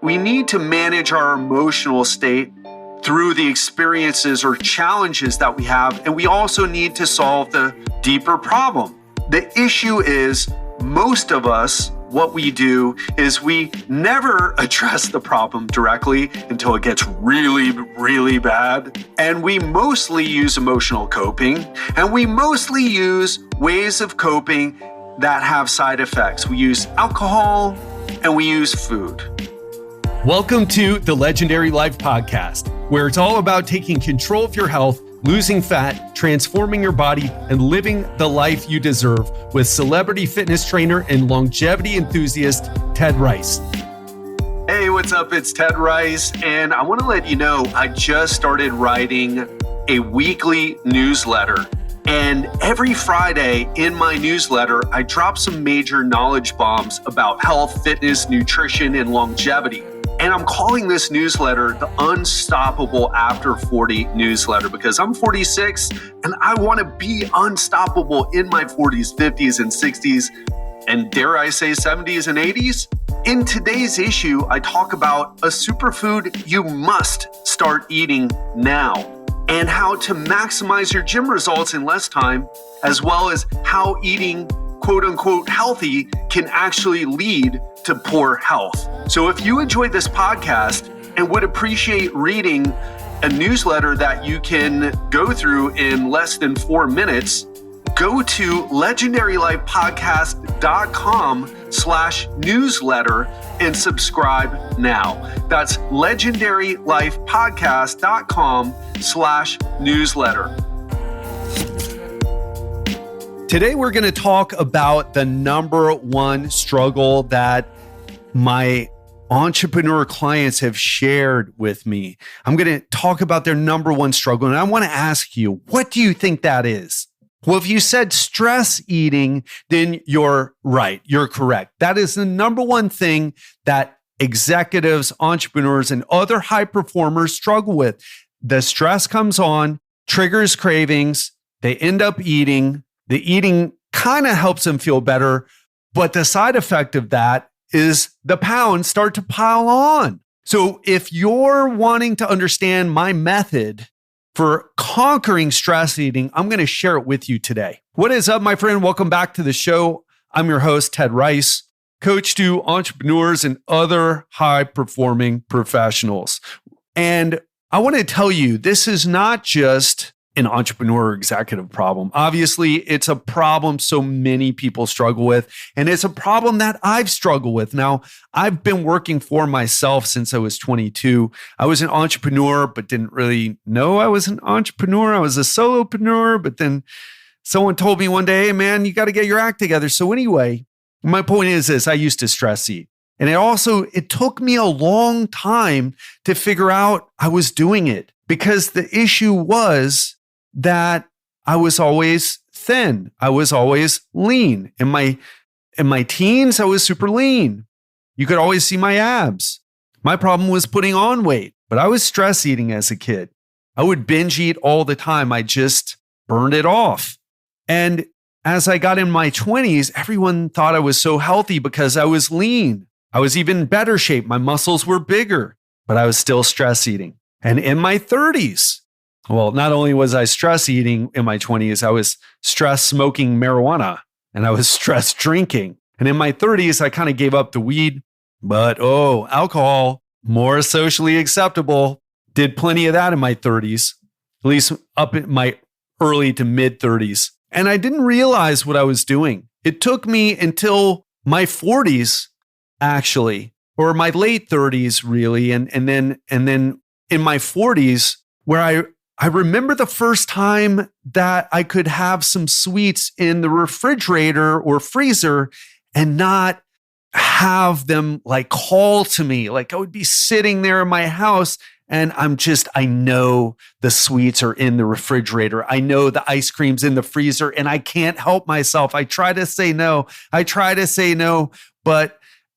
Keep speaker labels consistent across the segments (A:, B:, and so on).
A: we need to manage our emotional state through the experiences or challenges that we have, and we also need to solve the deeper problem. The issue is, most of us, what we do is we never address the problem directly until it gets really, really bad. And we mostly use emotional coping, and we mostly use ways of coping that have side effects. We use alcohol and we use food.
B: Welcome to the Legendary Life Podcast, where it's all about taking control of your health, losing fat, transforming your body, and living the life you deserve with celebrity fitness trainer and longevity enthusiast, Ted Rice.
A: Hey, what's up? It's Ted Rice, and I want to let you know I just started writing a weekly newsletter. And every Friday in my newsletter, I drop some major knowledge bombs about health, fitness, nutrition, and longevity. And I'm calling this newsletter the Unstoppable After 40 newsletter because I'm 46 and I want to be unstoppable in my 40s, 50s, and 60s, and dare I say 70s and 80s. In today's issue, I talk about a superfood you must start eating now and how to maximize your gym results in less time, as well as how eating quote unquote healthy can actually lead to poor health. So if you enjoyed this podcast and would appreciate reading a newsletter that you can go through in less than 4 minutes, go to legendarylifepodcast.com/newsletter and subscribe now. That's legendarylifepodcast.com/newsletter.
B: Today, we're going to talk about the number one struggle that my entrepreneur clients have shared with me. I'm going to talk about their number one struggle. And I want to ask you, what do you think that is? Well, if you said stress eating, then you're right. You're correct. That is the number one thing that executives, entrepreneurs, and other high performers struggle with. The stress comes on, triggers cravings, they end up eating. The eating kind of helps them feel better, but the side effect of that is the pounds start to pile on. So if you're wanting to understand my method for conquering stress eating, I'm going to share it with you today. What is up, my friend? Welcome back to the show. I'm your host, Ted Rice, coach to entrepreneurs and other high-performing professionals. And I want to tell you, this is not just an entrepreneur or executive problem. Obviously, it's a problem so many people struggle with, and it's a problem that I've struggled with. Now, I've been working for myself since I was 22. I was an entrepreneur, but didn't really know I was an entrepreneur. I was a solopreneur, but then someone told me one day, hey, man, you got to get your act together. So anyway, my point is this, I used to stress eat. And it took me a long time to figure out I was doing it, because the issue was that I was always thin. I was always lean. In my teens, I was super lean. You could always see my abs. My problem was putting on weight, but I was stress eating as a kid. I would binge eat all the time. I just burned it off. And as I got in my 20s, everyone thought I was so healthy because I was lean. I was even in better shape. My muscles were bigger, but I was still stress eating. And in my 30s, well, not only was I stress eating in my 20s, I was stress smoking marijuana and I was stress drinking. And in my 30s, I kind of gave up the weed, but alcohol, more socially acceptable. Did plenty of that in my 30s, at least up in my early to mid 30s. And I didn't realize what I was doing. It took me until my 40s, actually, or my late 30s, really. And then in my 40s, where I remember the first time that I could have some sweets in the refrigerator or freezer and not have them like call to me. Like I would be sitting there in my house and I know the sweets are in the refrigerator. I know the ice cream's in the freezer and I can't help myself. I try to say no,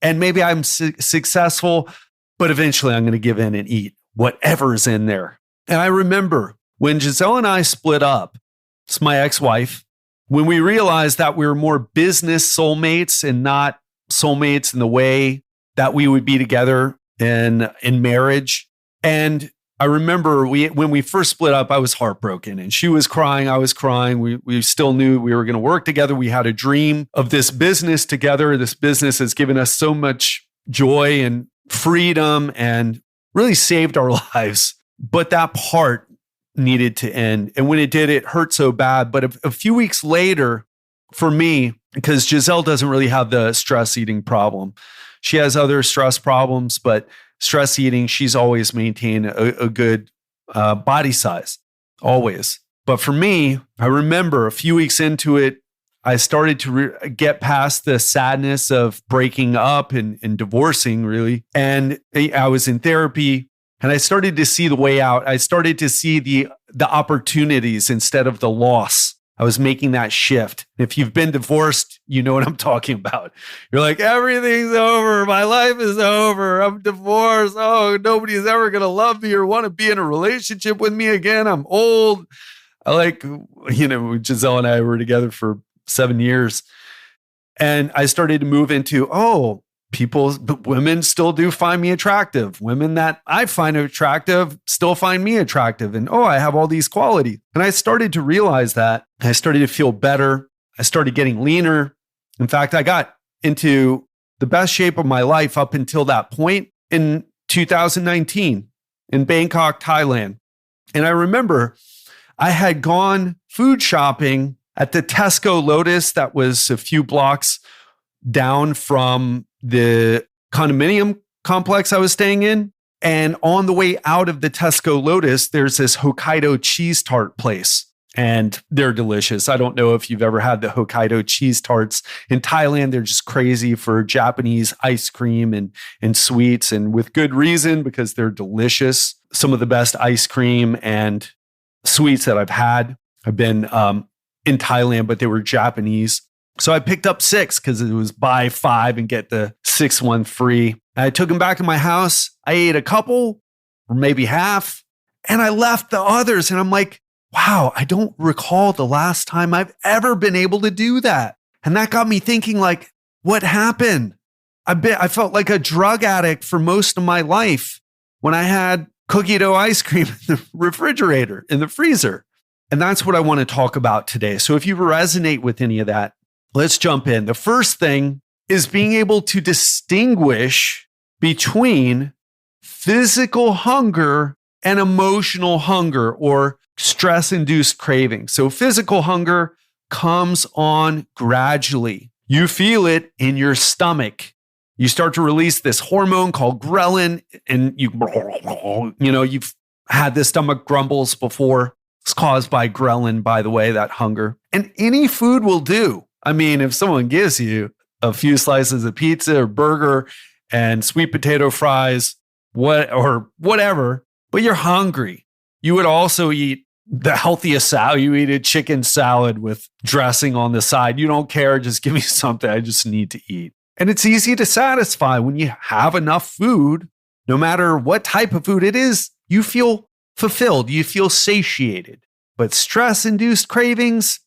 B: and maybe I'm successful, but eventually I'm going to give in and eat whatever's in there. And I remember when Giselle and I split up, it's my ex-wife, when we realized that we were more business soulmates and not soulmates in the way that we would be together in marriage. And I remember when we first split up, I was heartbroken and she was crying. I was crying. We still knew we were going to work together. We had a dream of this business together. This business has given us so much joy and freedom and really saved our lives. But that part needed to end. And when it did, it hurt so bad. But a few weeks later, for me, because Giselle doesn't really have the stress eating problem. She has other stress problems, but stress eating, she's always maintained a good body size, always. But for me, I remember a few weeks into it, I started to get past the sadness of breaking up and divorcing, really. And I was in therapy and I started to see the way out. I started to see the opportunities instead of the loss. I was making that shift. If you've been divorced, you know what I'm talking about. You're like, everything's over. My life is over. I'm divorced. Oh, nobody's ever going to love me or want to be in a relationship with me again. I'm old. Giselle and I were together for 7 years. And I started to move into, women still do find me attractive. Women that I find attractive still find me attractive. And I have all these qualities. And I started to realize that. I started to feel better. I started getting leaner. In fact, I got into the best shape of my life up until that point in 2019 in Bangkok, Thailand. And I remember I had gone food shopping at the Tesco Lotus that was a few blocks down from the condominium complex I was staying in. And on the way out of the Tesco Lotus, there's this Hokkaido cheese tart place. And they're delicious. I don't know if you've ever had the Hokkaido cheese tarts. In Thailand, they're just crazy for Japanese ice cream and sweets, and with good reason, because they're delicious. Some of the best ice cream and sweets that I've had. I've been in Thailand, but they were Japanese. So I picked up 6 because it was buy 5 and get the 6th one free. And I took them back in my house. I ate a couple or maybe half, and I left the others. And I'm like, wow, I don't recall the last time I've ever been able to do that. And that got me thinking, like, what happened? I felt like a drug addict for most of my life when I had cookie dough ice cream in the refrigerator, in the freezer. And that's what I want to talk about today. So if you resonate with any of that, let's jump in. The first thing is being able to distinguish between physical hunger and emotional hunger, or stress-induced craving. So physical hunger comes on gradually. You feel it in your stomach. You start to release this hormone called ghrelin, and you've had the stomach grumbles before. It's caused by ghrelin, by the way, that hunger. And any food will do. I mean, if someone gives you a few slices of pizza or burger and sweet potato fries, or whatever, but you're hungry, you would also eat the healthiest salad. You eat a chicken salad with dressing on the side. You don't care. Just give me something. I just need to eat. And it's easy to satisfy when you have enough food, no matter what type of food it is, you feel fulfilled. You feel satiated. But stress-induced cravings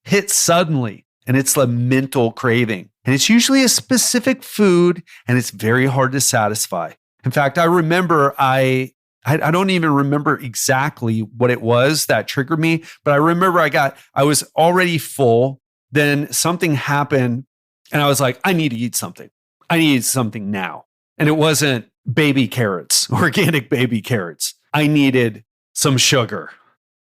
B: hit suddenly, and it's a mental craving. And it's usually a specific food, and it's very hard to satisfy. In fact, I remember I don't even remember exactly what it was that triggered me, but I remember I was already full. Then something happened and I was like, I need to eat something. I need something now. And it wasn't baby carrots, organic baby carrots. I needed some sugar.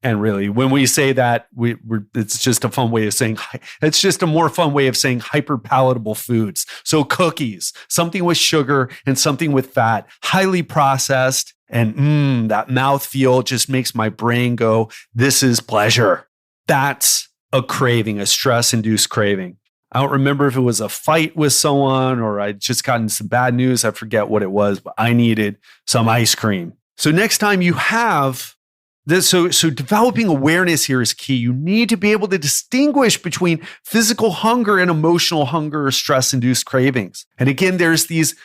B: And really, when we say that, it's just a fun way of saying, it's just a more fun way of saying hyper palatable foods. So cookies, something with sugar and something with fat, highly processed. And that mouthfeel just makes my brain go, this is pleasure. That's a craving, a stress-induced craving. I don't remember if it was a fight with someone or I'd just gotten some bad news. I forget what it was, but I needed some ice cream. So next time you have this, so developing awareness here is key. You need to be able to distinguish between physical hunger and emotional hunger or stress-induced cravings. And again, there's these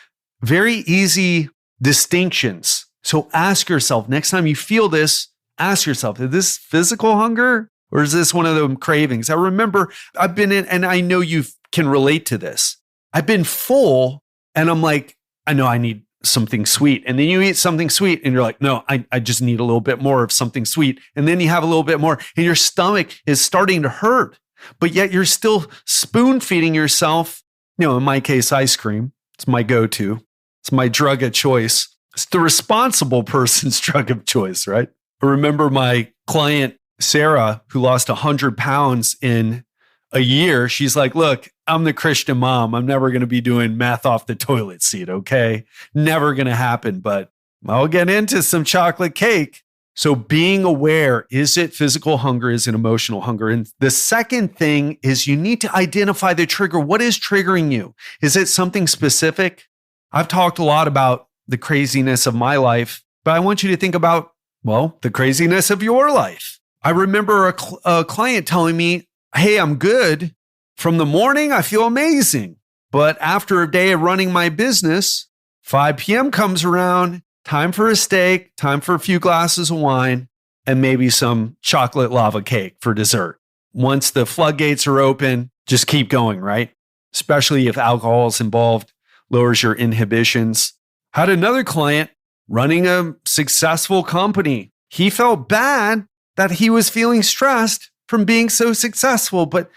B: very easy distinctions. So ask yourself, next time you feel this, ask yourself, is this physical hunger or is this one of them cravings? I remember I've been in, and I know you can relate to this. I've been full and I'm like, I know I need something sweet. And then you eat something sweet and you're like, no, I just need a little bit more of something sweet. And then you have a little bit more and your stomach is starting to hurt, but yet you're still spoon feeding yourself. In my case, ice cream. It's my go-to. It's my drug of choice. It's the responsible person's drug of choice, right? I remember my client, Sarah, who lost 100 pounds in a year. She's like, look, I'm the Christian mom. I'm never going to be doing meth off the toilet seat, okay? Never going to happen, but I'll get into some chocolate cake. So being aware, is it physical hunger? Is it emotional hunger? And the second thing is you need to identify the trigger. What is triggering you? Is it something specific? I've talked a lot about the craziness of my life, but I want you to think about, the craziness of your life. I remember a client telling me, hey, I'm good. From the morning, I feel amazing. But after a day of running my business, 5 p.m. comes around, time for a steak, time for a few glasses of wine, and maybe some chocolate lava cake for dessert. Once the floodgates are open, just keep going, right? Especially if alcohol is involved, lowers your inhibitions. Had another client running a successful company. He felt bad that he was feeling stressed from being so successful, but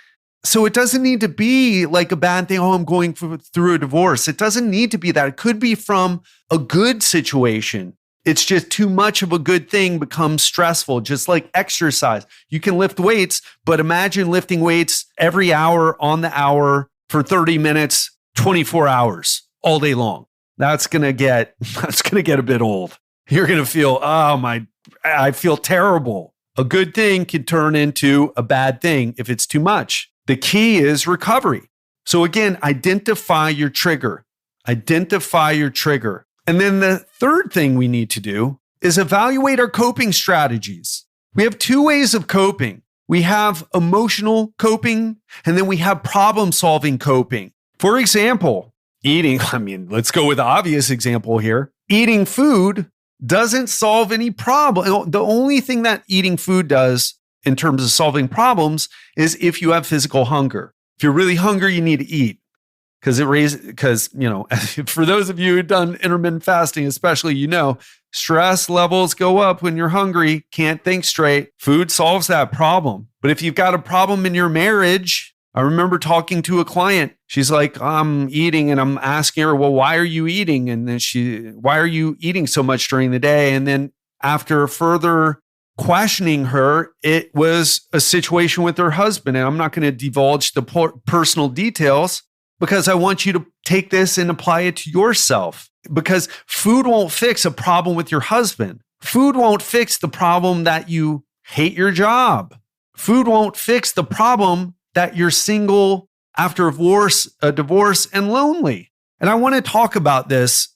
B: so it doesn't need to be like a bad thing. Oh, I'm going through a divorce. It doesn't need to be that. It could be from a good situation. It's just too much of a good thing becomes stressful, just like exercise. You can lift weights, but imagine lifting weights every hour on the hour for 30 minutes, 24 hours all day long. That's going to get a bit old. You're going to feel, I feel terrible. A good thing can turn into a bad thing if it's too much. The key is recovery. So again, identify your trigger. Identify your trigger. And then the third thing we need to do is evaluate our coping strategies. We have two ways of coping. We have emotional coping, and then we have problem-solving coping. For example, eating, let's go with the obvious example here. Eating food doesn't solve any problem. The only thing that eating food does in terms of solving problems is if you have physical hunger. If you're really hungry, you need to eat because for those of you who've done intermittent fasting, especially, stress levels go up when you're hungry, can't think straight. Food solves that problem. But if you've got a problem in your marriage, I remember talking to a client. She's like, I'm eating, and I'm asking her, well, why are you eating? And then why are you eating so much during the day? And then after further questioning her, it was a situation with her husband. And I'm not going to divulge the personal details because I want you to take this and apply it to yourself. Because food won't fix a problem with your husband. Food won't fix the problem that you hate your job. Food won't fix the problem that you're single after a divorce and lonely. And I want to talk about this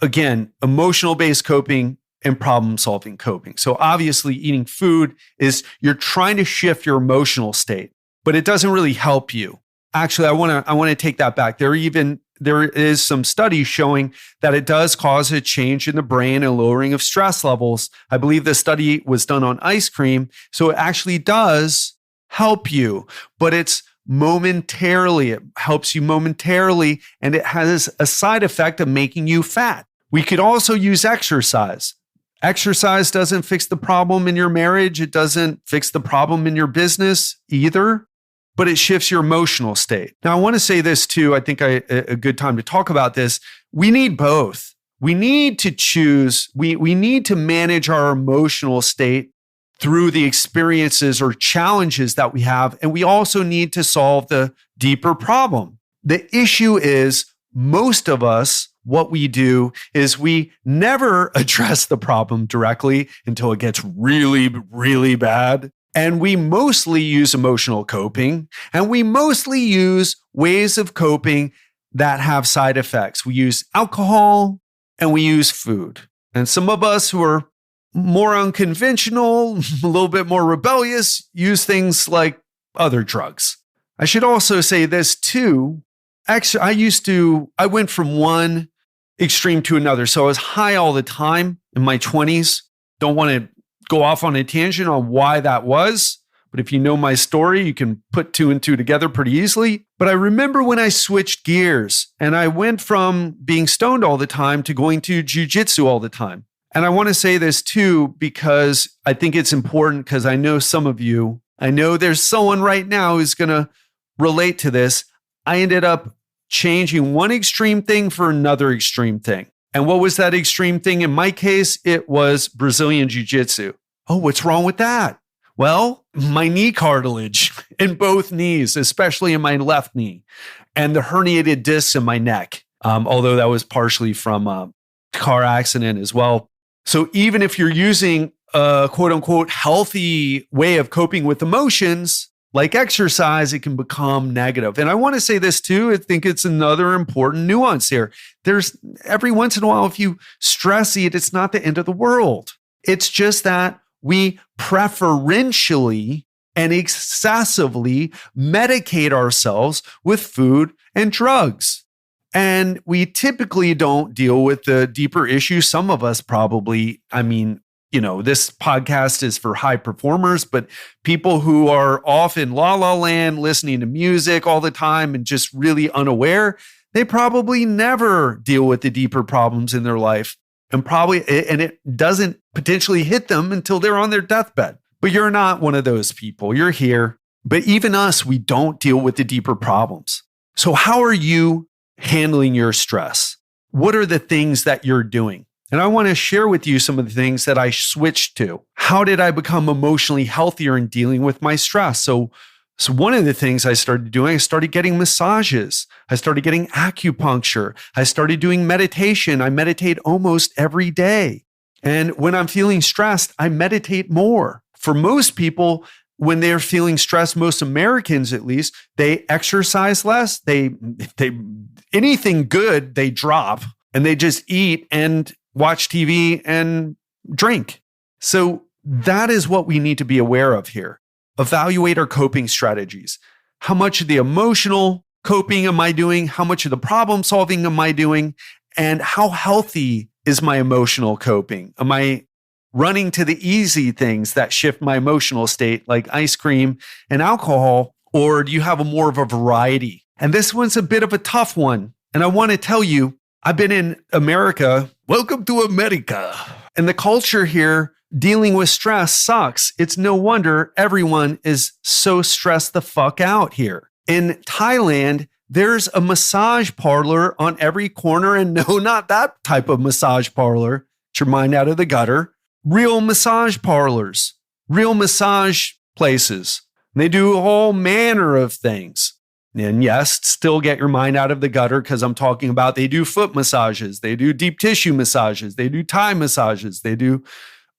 B: again, emotional-based coping and problem-solving coping. So obviously eating food is you're trying to shift your emotional state, but it doesn't really help you. Actually, I want to take that back. There is some studies showing that it does cause a change in the brain and lowering of stress levels. I believe the study was done on ice cream. So it actually does help you, but it's momentarily. It helps you momentarily, and it has a side effect of making you fat. We could also use exercise. Exercise doesn't fix the problem in your marriage. It doesn't fix the problem in your business either, but it shifts your emotional state. Now, I want to say this too. I think a good time to talk about this. We need both. We need to choose. We need to manage our emotional state through the experiences or challenges that we have. And we also need to solve the deeper problem. The issue is most of us, what we do is we never address the problem directly until it gets really, really bad. And we mostly use emotional coping, and we mostly use ways of coping that have side effects. We use alcohol and we use food. And some of us who are more unconventional, a little bit more rebellious, use things like other drugs. I should also say this too. Actually, I went from one extreme to another. So I was high all the time in my 20s. Don't want to go off on a tangent on why that was, But if you know my story, you can put two and two together pretty easily. But I remember when I switched gears and I went from being stoned all the time to going to jujitsu all the time. And I want to say this too, because I think it's important because I know some of you, I know there's someone right now who's going to relate to this. I ended up changing one extreme thing for another extreme thing. And what was that extreme thing? In my case, it was Brazilian Jiu-Jitsu. Oh, what's wrong with that? Well, my knee cartilage in both knees, especially in my left knee, and the herniated discs in my neck, although that was partially from a car accident as well. So even if you're using a quote unquote healthy way of coping with emotions, like exercise, it can become negative. And I want to say this too. I think it's another important nuance here. There's every once in a while, if you stress eat, it's not the end of the world. It's just that we preferentially and excessively medicate ourselves with food and drugs. And we typically don't deal with the deeper issues. Some of us probably, this podcast is for high performers, but people who are off in la la land, listening to music all the time and just really unaware, they probably never deal with the deeper problems in their life. And it doesn't potentially hit them until they're on their deathbed. But you're not one of those people. You're here. But even us, we don't deal with the deeper problems. So how are you handling your stress? What are the things that you're doing? And I want to share with you some of the things that I switched to. How did I become emotionally healthier in dealing with my stress? So one of the things I started doing, I started getting massages. I started getting acupuncture. I started doing meditation. I meditate almost every day. And when I'm feeling stressed, I meditate more. For most people, when they're feeling stressed, most Americans at least, they exercise less. They anything good, they drop and they just eat and watch TV and drink. So that is what we need to be aware of here. Evaluate our coping strategies. How much of the emotional coping am I doing? How much of the problem solving am I doing? And how healthy is my emotional coping? Am I running to the easy things that shift my emotional state, like ice cream and alcohol? Or do you have more of a variety? And this one's a bit of a tough one. And I want to tell you, I've been in America. Welcome to America. And the culture here dealing with stress sucks. It's no wonder everyone is so stressed the fuck out here. In Thailand, there's a massage parlor on every corner. And no, not that type of massage parlor. Get your mind out of the gutter. Real massage parlors, real massage places. They do a whole manner of things. And yes, still get your mind out of the gutter because I'm talking about they do foot massages, they do deep tissue massages, they do Thai massages, they do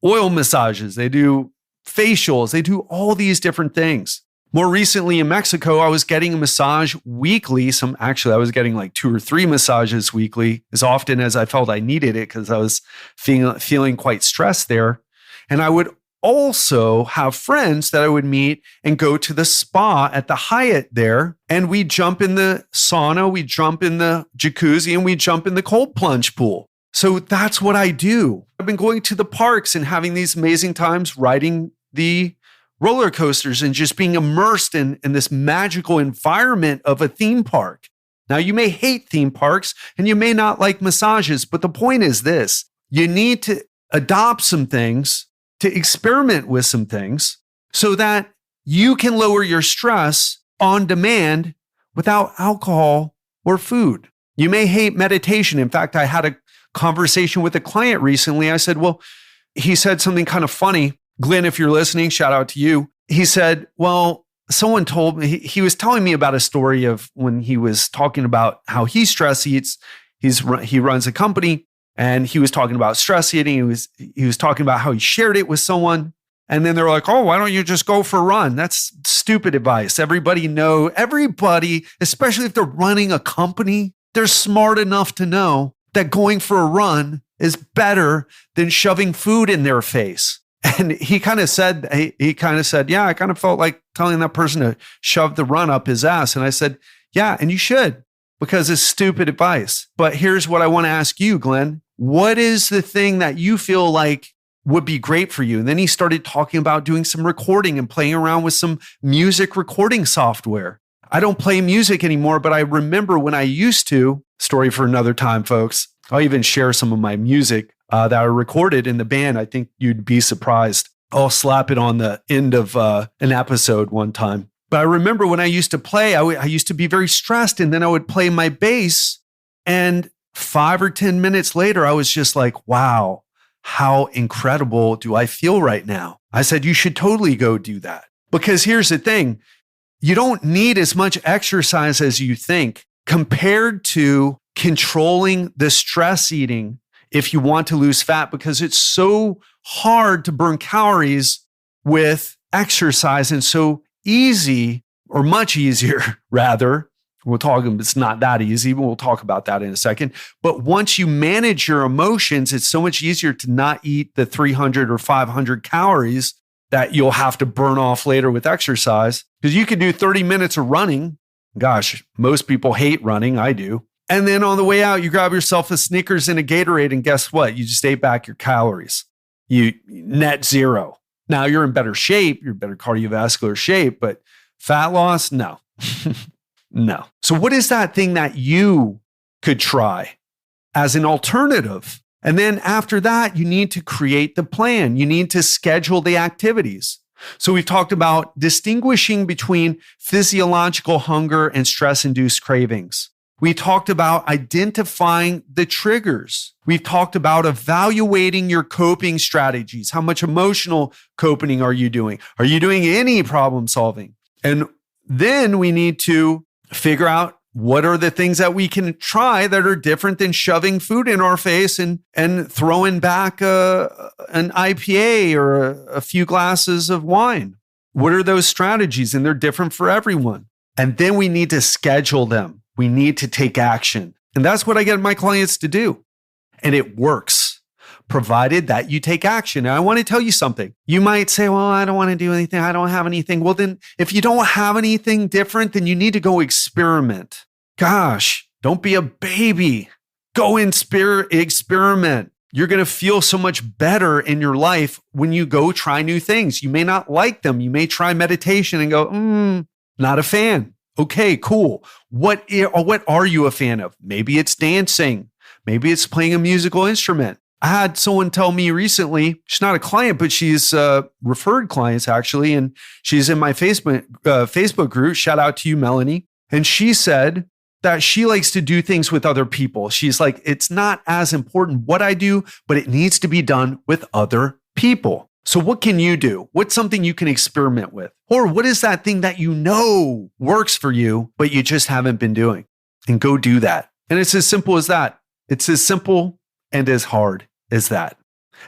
B: oil massages, they do facials, they do all these different things. More recently in Mexico, I was getting a massage weekly. I was getting like 2 or 3 massages weekly, as often as I felt I needed it because I was feeling quite stressed there. And I would also have friends that I would meet and go to the spa at the Hyatt there. And we jump in the sauna, we jump in the jacuzzi, and we jump in the cold plunge pool. So that's what I do. I've been going to the parks and having these amazing times riding the roller coasters and just being immersed in this magical environment of a theme park. Now, you may hate theme parks and you may not like massages, but the point is this: you need to adopt some things, to experiment with some things so that you can lower your stress on demand without alcohol or food. You may hate meditation. In fact, I had a conversation with a client recently. I said, he said something kind of funny. Glenn, if you're listening, shout out to you. He said, someone told me, he was telling me about a story of when he was talking about how he stress eats. He runs a company and he was talking about stress eating. He was talking about how he shared it with someone. And then they're like, why don't you just go for a run? That's stupid advice. Everybody, especially if they're running a company, they're smart enough to know that going for a run is better than shoving food in their face. And he kind of said, yeah, I kind of felt like telling that person to shove the run up his ass. And I said, yeah, and you should, because it's stupid advice. But here's what I want to ask you, Glenn. What is the thing that you feel like would be great for you. And then he started talking about doing some recording and playing around with some music recording software. I don't play music anymore, but I remember when I used to, story for another time, folks. I'll even share some of my music that I recorded in the band. I think you'd be surprised. I'll slap it on the end of an episode one time. But I remember when I used to play, I used to be very stressed, and then I would play my bass, and 5 or 10 minutes later, I was just like, wow, how incredible do I feel right now? I said, you should totally go do that. Because here's the thing, you don't need as much exercise as you think compared to controlling the stress eating if you want to lose fat, because it's so hard to burn calories with exercise and so easy, or much easier rather. It's not that easy, but we'll talk about that in a second. But once you manage your emotions, it's so much easier to not eat the 300 or 500 calories that you'll have to burn off later with exercise. Because you could do 30 minutes of running. Gosh, most people hate running. I do. And then on the way out, you grab yourself a Snickers and a Gatorade, and guess what? You just ate back your calories. You net zero. Now you're in better shape, you're in better cardiovascular shape, but fat loss, no. No. So what is that thing that you could try as an alternative? And then after that, you need to create the plan. You need to schedule the activities. So we've talked about distinguishing between physiological hunger and stress-induced cravings. We talked about identifying the triggers. We've talked about evaluating your coping strategies. How much emotional coping are you doing? Are you doing any problem solving? And then we need to figure out what are the things that we can try that are different than shoving food in our face and throwing back an IPA or a few glasses of wine. What are those strategies? And they're different for everyone. And then we need to schedule them. We need to take action. And that's what I get my clients to do. And it works, provided that you take action. And I want to tell you something. You might say, well, I don't want to do anything. I don't have anything. Well, then if you don't have anything different, then you need to go experiment. Gosh, don't be a baby. Go experiment. You're going to feel so much better in your life when you go try new things. You may not like them. You may try meditation and go, not a fan. Okay, cool. What are you a fan of? Maybe it's dancing. Maybe it's playing a musical instrument. I had someone tell me recently, she's not a client, but she's referred clients actually, and she's in my Facebook group. Shout out to you, Melanie. And she said that she likes to do things with other people. She's like, it's not as important what I do, but it needs to be done with other people. So what can you do? What's something you can experiment with? Or what is that thing that you know works for you, but you just haven't been doing? And go do that. And it's as simple as that. It's as simple and as hard as that.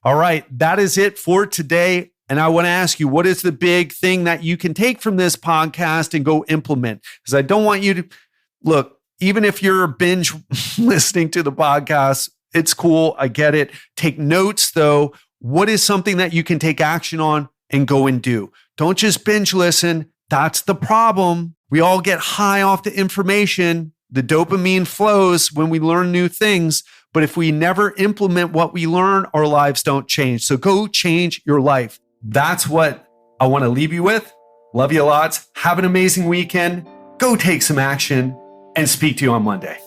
B: All right, that is it for today. And I want to ask you, what is the big thing that you can take from this podcast and go implement? Because I don't want you to, look, even if you're binge listening to the podcast, it's cool. I get it. Take notes though. What is something that you can take action on and go and do? Don't just binge listen. That's the problem. We all get high off the information. The dopamine flows when we learn new things. But if we never implement what we learn, our lives don't change. So go change your life. That's what I want to leave you with. Love you lots. Have an amazing weekend. Go take some action and speak to you on Monday.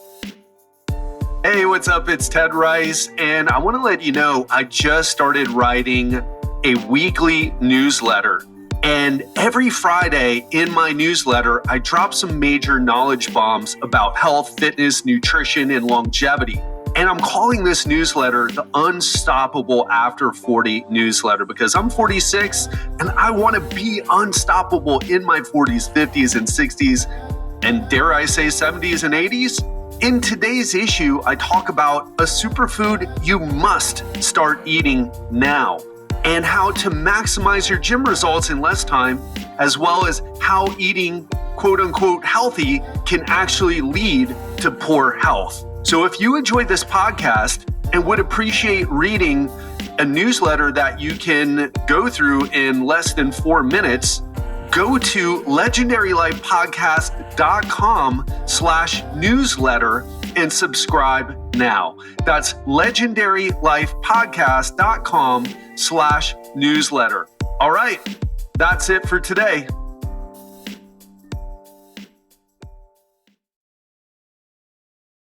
A: Hey, what's up? It's Ted Rice, and I want to let you know I just started writing a weekly newsletter. And every Friday in my newsletter, I drop some major knowledge bombs about health, fitness, nutrition, and longevity. And I'm calling this newsletter the Unstoppable After 40 newsletter because I'm 46 and I want to be unstoppable in my 40s, 50s, and 60s, and dare I say 70s and 80s? In today's issue, I talk about a superfood you must start eating now and how to maximize your gym results in less time, as well as how eating quote unquote healthy can actually lead to poor health. So if you enjoyed this podcast and would appreciate reading a newsletter that you can go through in less than 4 minutes, go to legendarylifepodcast.com/newsletter and subscribe now. That's legendarylifepodcast.com/newsletter. All right, that's it for today.